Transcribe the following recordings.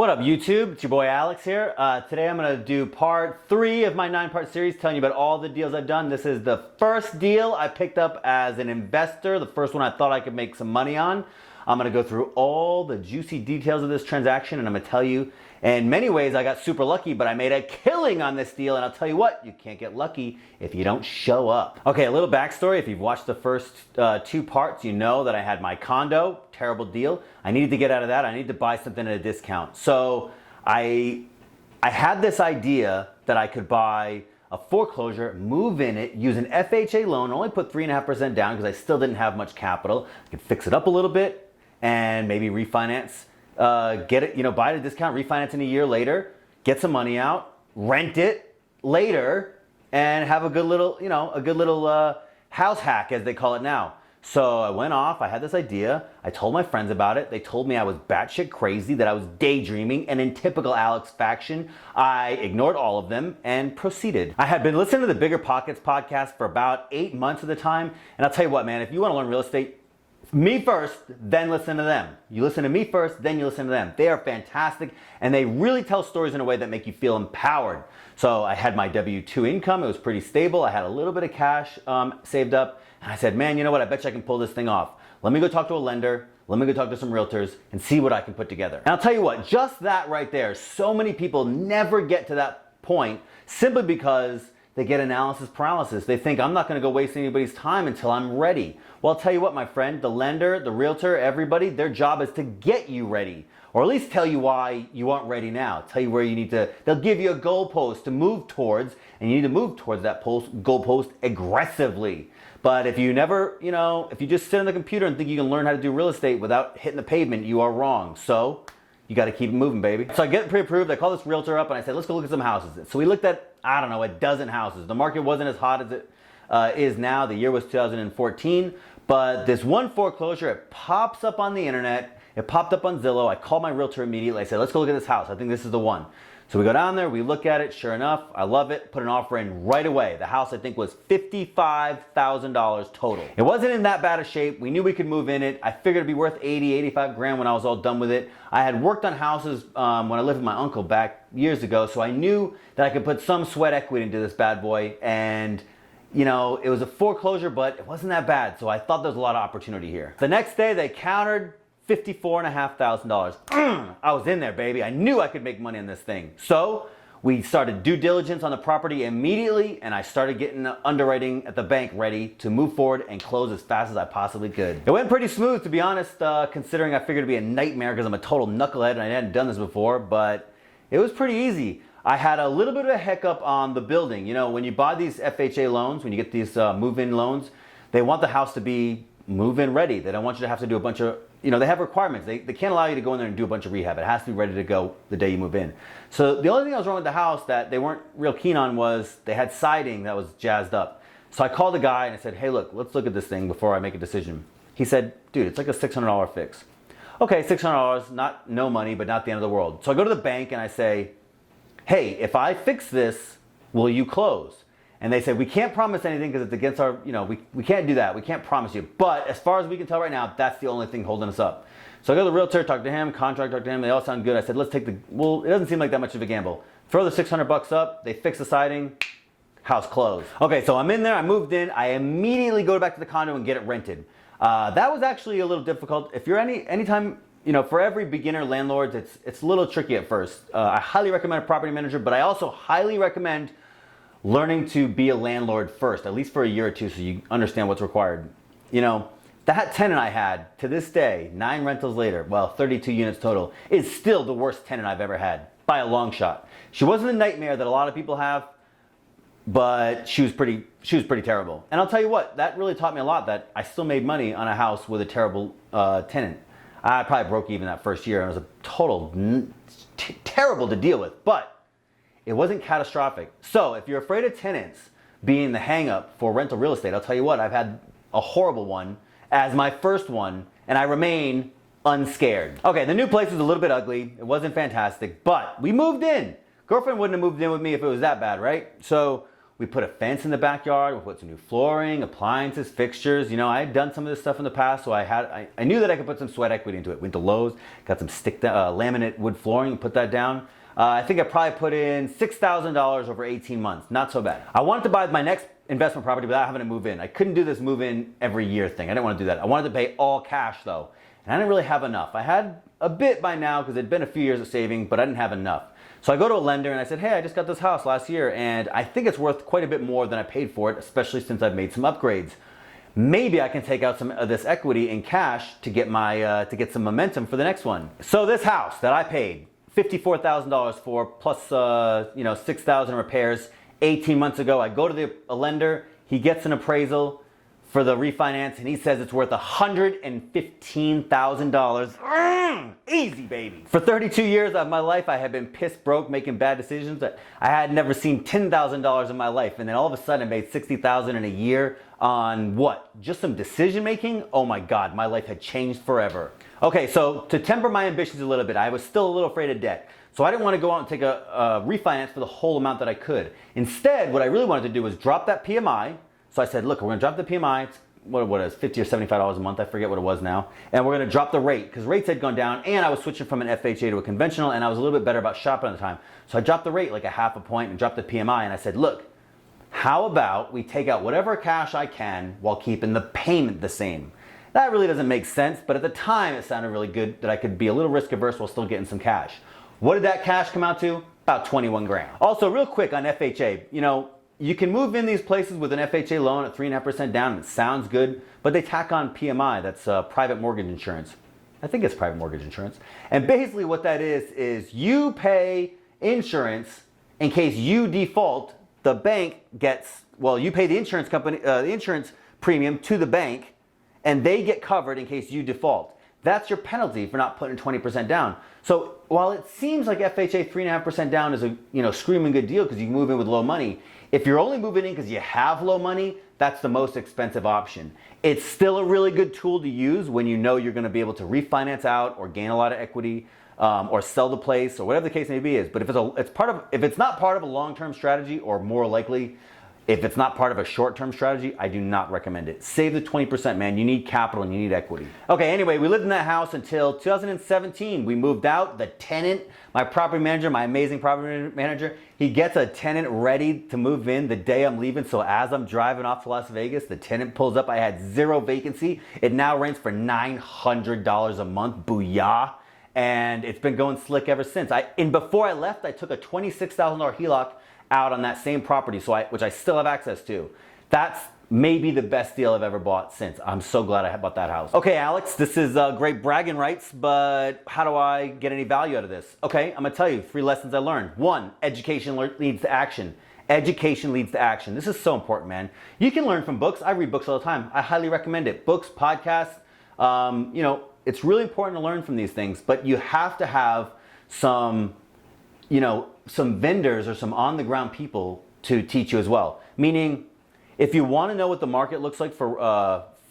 What up, YouTube? It's your boy Alex here. Today I'm going to do part 3 of my 9-part series telling you about all the deals I've done. This is the first deal I picked up as an investor, the first one I thought I could make some money on. I'm going to go through all the juicy details of this transaction and I'm going to tell you, in many ways I got super lucky, but I made a killing on this deal, and I'll tell you what, you can't get lucky if you don't show up. Okay, a little backstory. If you've watched the first 2 parts, you know that I had my condo, terrible deal. I needed to get out of that. I needed to buy something at a discount. So I had this idea that I could buy a foreclosure, move in it, use an FHA loan, only put 3.5% down because I still didn't have much capital. I could fix it up a little bit and maybe refinance, get it, buy it at a discount, refinance in a year later, get some money out, rent it later, and have a good little, house hack, as they call it now. So I went off, I had this idea, I told my friends about it, they told me I was batshit crazy, that I was daydreaming, and in typical Alex fashion, I ignored all of them and proceeded. I had been listening to the Biggerpockets podcast for about 8 months at the time, and I'll tell you what, man, if you want to learn real estate, me first, then listen to them. You listen to me first, then you listen to them. They are fantastic, and they really tell stories in a way that make you feel empowered. So I had my W-2 income, it was pretty stable, I had a little bit of cash saved up, and I said, man, you know what, I bet you I can pull this thing off. Let me go talk to a lender, let me go talk to some realtors, and see what I can put together. And I'll tell you what, just that right there, so many people never get to that point simply because they get analysis paralysis. They think, I'm not gonna go waste anybody's time until I'm ready. Well, I'll tell you what, my friend, the lender, the realtor, everybody, their job is to get you ready. Or at least tell you why you aren't ready now. Tell you where you need to, they'll give you a goalpost to move towards, and you need to move towards that goalpost aggressively. But if you never, if you just sit on the computer and think you can learn how to do real estate without hitting the pavement, you are wrong. So you got to keep it moving, baby. So I get pre-approved. I call this realtor up and I said, let's go look at some houses. So we looked at, I don't know, a dozen houses. The market wasn't as hot as it is now. The year was 2014. But this one foreclosure, it pops up on the internet. It popped up on Zillow. I called my realtor immediately. I said, let's go look at this house. I think this is the one. So we go down there, we look at it. Sure enough, I love it. Put an offer in right away. The house, I think, was $55,000 total. It wasn't in that bad a shape. We knew we could move in it. I figured it'd be worth 80, 85 grand when I was all done with it. I had worked on houses when I lived with my uncle back years ago, so I knew that I could put some sweat equity into this bad boy. And it was a foreclosure, but it wasn't that bad. So I thought there was a lot of opportunity here. The next day, they countered $54,500. I was in there, baby. I knew I could make money on this thing. So we started due diligence on the property immediately, and I started getting the underwriting at the bank ready to move forward and close as fast as I possibly could. It went pretty smooth, to be honest, considering I figured it'd be a nightmare because I'm a total knucklehead and I hadn't done this before, but it was pretty easy. I had a little bit of a hiccup on the building. When you buy these FHA loans, when you get these move-in loans, they want the house to be move-in ready. They don't want you to have to do a bunch of, they have requirements. They can't allow you to go in there and do a bunch of rehab. It has to be ready to go the day you move in. So the only thing that was wrong with the house that they weren't real keen on was they had siding that was jazzed up. So I called the guy and I said, hey, look, let's look at this thing before I make a decision. He said, dude, it's like a $600 fix. Okay, $600, no money, but not the end of the world. So I go to the bank and I say, hey, if I fix this, will you close? And they said, we can't promise anything because it's against our, we can't do that. We can't promise you. But as far as we can tell right now, that's the only thing holding us up. So I go to the realtor, talk to him, contract, talk to him. They all sound good. I said, let's take it doesn't seem like that much of a gamble. Throw the $600 up. They fix the siding. House closed. Okay, so I'm in there. I moved in. I immediately go back to the condo and get it rented. That was actually a little difficult. If you're anytime, for every beginner landlords, it's a little tricky at first. I highly recommend a property manager, but I also highly recommend learning to be a landlord first, at least for a year or two, so you understand what's required. That tenant I had, to this day, 9 rentals later, well, 32 units total, is still the worst tenant I've ever had, by a long shot. She wasn't a nightmare that a lot of people have, but she was pretty terrible. And I'll tell you what, that really taught me a lot, that I still made money on a house with a terrible tenant. I probably broke even that first year, and it was a total terrible to deal with, but it wasn't catastrophic. So if you're afraid of tenants being the hang-up for rental real estate, I'll tell you what, I've had a horrible one as my first one, and I remain unscared. Okay, the new place was a little bit ugly. It wasn't fantastic, but we moved in. Girlfriend wouldn't have moved in with me if it was that bad, right? So We put a fence in the backyard. We put some new flooring, appliances, fixtures. You know, I had done some of this stuff in the past, so I knew that I could put some sweat equity into it. Went to Lowe's, got some laminate wood flooring, and put that down. I think I probably put in $6,000 over 18 months. Not so bad. I wanted to buy my next investment property without having to move in. I couldn't do this move in every year thing. I didn't want to do that. I wanted to pay all cash though. And I didn't really have enough. I had a bit by now because it'd been a few years of saving, but I didn't have enough. So I go to a lender and I said, hey, I just got this house last year and I think it's worth quite a bit more than I paid for it, especially since I've made some upgrades. Maybe I can take out some of this equity in cash to get to get some momentum for the next one. So this house that I paid $54,000 for plus $6,000 repairs 18 months ago, I go to a lender, he gets an appraisal for the refinance and he says it's worth $115,000. Easy, baby. For 32 years of my life, I had been pissed broke making bad decisions. That I had never seen $10,000 in my life, and then all of a sudden I made $60,000 in a year on what? Just some decision making? Oh my God, my life had changed forever. Okay, so to temper my ambitions a little bit, I was still a little afraid of debt. So I didn't want to go out and take a refinance for the whole amount that I could. Instead, what I really wanted to do was drop that PMI. So I said, look, we're going to drop the PMI. It's what is $50 or $75 a month? I forget what it was now. And we're going to drop the rate because rates had gone down and I was switching from an FHA to a conventional and I was a little bit better about shopping at the time. So I dropped the rate like a half a point and dropped the PMI and I said, look, how about we take out whatever cash I can while keeping the payment the same? That really doesn't make sense, but at the time it sounded really good that I could be a little risk averse while still getting some cash. What did that cash come out to? About 21 grand. Also, real quick on FHA, you can move in these places with an FHA loan at 3.5% down and it sounds good, but they tack on PMI, that's private mortgage insurance. I think it's private mortgage insurance. And basically what that is you pay insurance in case you default, the bank gets, you pay the insurance company, the insurance premium to the bank and they get covered in case you default. That's your penalty for not putting 20% down. So while it seems like FHA 3.5% down is a screaming good deal because you can move in with low money, if you're only moving in because you have low money, that's the most expensive option. It's still a really good tool to use when you know you're going to be able to refinance out or gain a lot of equity or sell the place or whatever the case may be is. But if it's not part of a long-term strategy, or more likely, if it's not part of a short-term strategy, I do not recommend it. Save the 20%, man. You need capital and you need equity. Okay, anyway, we lived in that house until 2017. We moved out. The tenant, my property manager, my amazing property manager, he gets a tenant ready to move in the day I'm leaving. So as I'm driving off to Las Vegas, the tenant pulls up. I had 0 vacancy. It now rents for $900 a month. Booyah. And it's been going slick ever since. Before I left, I took a $26,000 HELOC out on that same property, which I still have access to. That's maybe the best deal I've ever bought since. I'm so glad I bought that house. Okay, Alex, this is great bragging rights, but how do I get any value out of this? Okay, I'm gonna tell you 3 lessons I learned. 1, education leads to action. Education leads to action. This is so important, man. You can learn from books. I read books all the time. I highly recommend it. Books, podcasts, it's really important to learn from these things, but you have to have some vendors or some on-the-ground people to teach you as well. Meaning, if you want to know what the market looks like for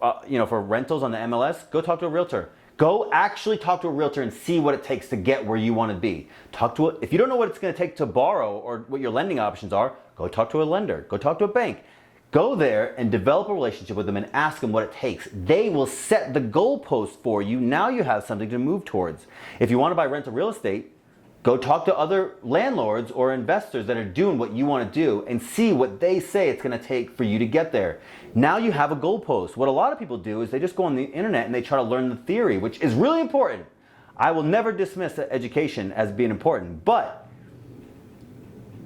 rentals on the MLS, go talk to a realtor. Go actually talk to a realtor and see what it takes to get where you want to be. If you don't know what it's going to take to borrow or what your lending options are, go talk to a lender. Go talk to a bank. Go there and develop a relationship with them and ask them what it takes. They will set the goalpost for you. Now you have something to move towards. If you want to buy rental real estate, go talk to other landlords or investors that are doing what you want to do and see what they say it's going to take for you to get there. Now you have a goalpost. What a lot of people do is they just go on the internet and they try to learn the theory, which is really important. I will never dismiss education as being important, but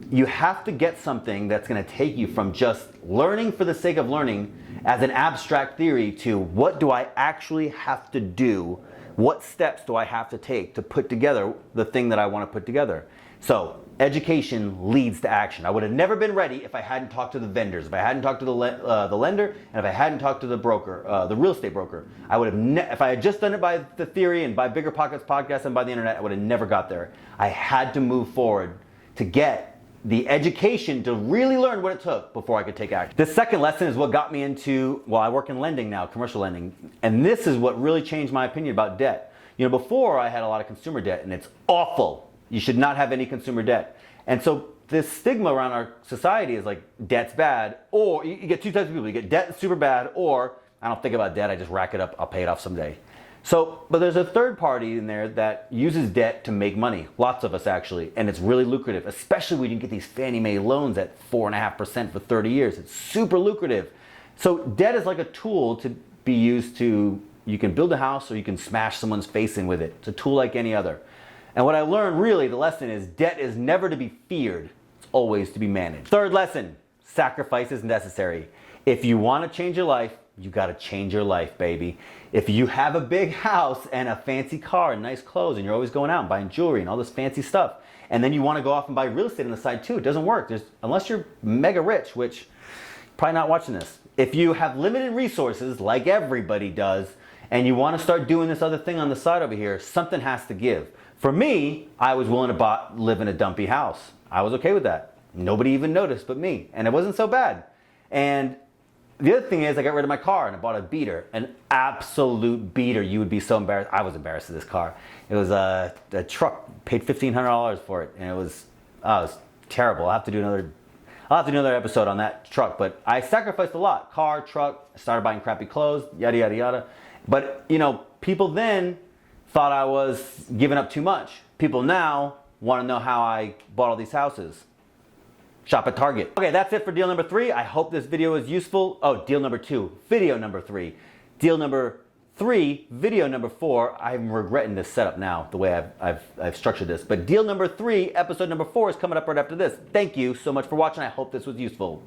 you have to get something that's going to take you from just learning for the sake of learning as an abstract theory to what do I actually have to do. What steps do I have to take to put together the thing that I want to put together? So education leads to action. I would have never been ready if I hadn't talked to the vendors, if I hadn't talked to the lender, and if I hadn't talked to the broker, the real estate broker. I would have if I had just done it by the theory and by Biggerpockets podcast and by the internet, I would have never got there. I had to move forward to get the education to really learn what it took before I could take action. The second lesson is what got me into, I work in lending now, commercial lending, and this is what really changed my opinion about debt. Before I had a lot of consumer debt and it's awful. You should not have any consumer debt. And so this stigma around our society is like debt's bad, or you get two types of people. You get debt super bad, or I don't think about debt, I just rack it up, I'll pay it off someday. So, but there's a third party in there that uses debt to make money. Lots of us actually, and it's really lucrative, especially when you get these Fannie Mae loans at 4.5% for 30 years. It's super lucrative. So debt is like a tool to be used to, you can build a house or you can smash someone's face in with it. It's a tool like any other. And what I learned really, the lesson is debt is never to be feared. It's always to be managed. Third lesson, sacrifice is necessary. If you want to change your life, you got to change your life, baby. If you have a big house and a fancy car and nice clothes and you're always going out and buying jewelry and all this fancy stuff, and then you want to go off and buy real estate on the side too, it doesn't work. Unless you're mega rich, which probably not watching this. If you have limited resources, like everybody does, and you want to start doing this other thing on the side over here, something has to give. For me, I was willing to live in a dumpy house. I was okay with that. Nobody even noticed but me, and it wasn't so bad. And the other thing is I got rid of my car and I bought a beater, an absolute beater. You would be so embarrassed. I was embarrassed of this car. It was a truck, paid $1,500 for it, and it was terrible. I'll have to do another episode on that truck, but I sacrificed a lot. Car, truck, I started buying crappy clothes, yada, yada, yada. But, you know, people then thought I was giving up too much. People now want to know how I bought all these houses. Shop at Target. Okay, that's it for deal number 3. I hope this video was useful. Oh, deal number 2, video number 3. Deal number 3, video number 4. I'm regretting this setup now, the way I've structured this. But deal number 3, episode number 4 is coming up right after this. Thank you so much for watching. I hope this was useful.